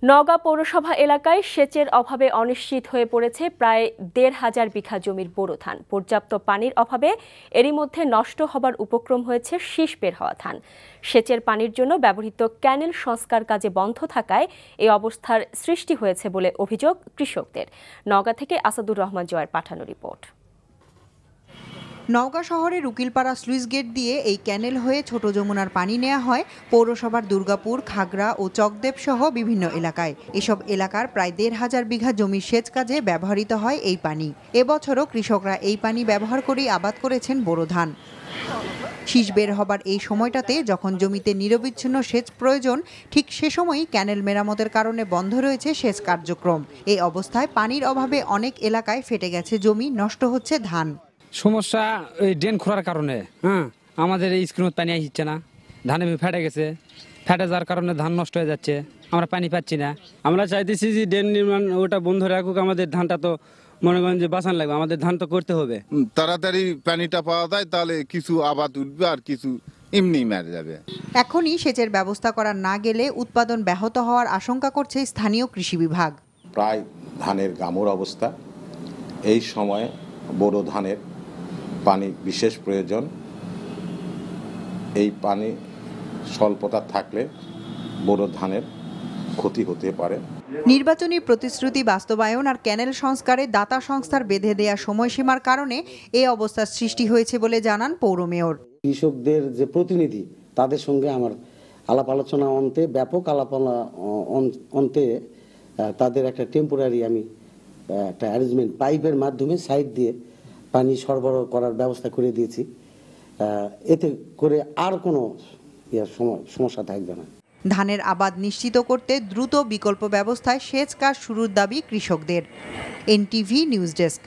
নওগাঁ পৌরসভা এলাকায় সেচের অভাবে অনিশ্চিত হয়ে পড়েছে প্রায় ১,৫০০ বিঘা জমির বোরো ধান। পর্যাপ্ত পানির অভাবে এরই মধ্যে নষ্ট হবার উপক্রম হয়েছে শীষ বের হওয়া ধান। সেচের পানির জন্য ব্যবহৃত ক্যানেল সংস্কার কাজে বন্ধ থাকায় এই অবস্থার সৃষ্টি হয়েছে বলে অভিযোগ কৃষকদের। নওগাঁ থেকে আসাদুর রহমান জয়ের পাঠানো রিপোর্ট। নওগাঁ শহরের উকিলপাড়া স্লুইস গেট দিয়ে এই ক্যানেল হয়ে ছোট যমুনার পানি নেওয়া হয় পৌরসভার দুর্গাপুর, খাগড়া ও চকদেব সহ বিভিন্ন এলাকায়। এসব এলাকার প্রায় ১,৫০০ বিঘা জমির সেচ কাজে ব্যবহৃত হয় এই পানি। এবছরও কৃষকরা এই পানি ব্যবহার করেই আবাদ করেছেন বোরো ধান। শীষ বের হবার এই সময়টাতে যখন জমিতে নিরবিচ্ছিন্ন সেচ প্রয়োজন, ঠিক সে সময়ই ক্যানেল মেরামতের কারণে বন্ধ রয়েছে সেচ কার্যক্রম। এই অবস্থায় পানির অভাবে অনেক এলাকায় ফেটে গেছে জমি, নষ্ট হচ্ছে ধান। সমস্যা ওই ড্রেন খোঁড়ার কারণে আমাদের এই স্ক্রিনত পানি আসছে না, ধানে ফেটে গেছে, ফেটে যাওয়ার কারণে ধান নষ্ট হয়ে যাচ্ছে, আমরা পানি পাচ্ছি না। আমরা চাইতেছি যে ড্রেন নির্মাণ ওটা বন্ধ রাখুক, আমাদের ধানটা তো মনে করেন যে বাঁচান লাগবে, আমাদের ধান তো করতে হবে। তাড়াতাড়ি পানিটা পাওয়া যায় তাহলে কিছু আবাদ উঠবে আর কিছু এমনি মারা যাবে। এখনই সেচের ব্যবস্থা করা না গেলে উৎপাদন ব্যাহত হওয়ার আশঙ্কা করছে স্থানীয় কৃষি বিভাগ। প্রায় ধানের গামুর অবস্থা, এই সময়ে বোরো ধানের পানি বিশেষ প্রয়োজন। এই পানি স্বল্পতা থাকলে বোরো ধানের ক্ষতি হতে পারে। নির্বাচনী প্রতিশ্রুতি বাস্তবায়ন আর ক্যানেল সংস্কারে দাতা সংস্থার বেঁধে দেয়া সময়সীমার কারণে এই অবস্থার সৃষ্টি হয়েছে বলে জানান পৌর মেয়র। কৃষকদের যে প্রতিনিধি, তাদের সঙ্গে আমার আলাপ আলোচনা অন্তে, ব্যাপক আলাপ অন্তে তাদের একটা টেম্পোরারি আমি একটা অ্যারেঞ্জমেন্ট পাইপের মাধ্যমে সাইড দিয়ে পানি সরবরাহ করার ব্যবস্থা করে দিয়েছি। এতে করে আর কোনো সমস্যা থাকবে না। ধানের আবাদ নিশ্চিত করতে দ্রুত বিকল্প ব্যবস্থায় সেচ কাজ শুরুর দাবি কৃষকদের। NTV news desk.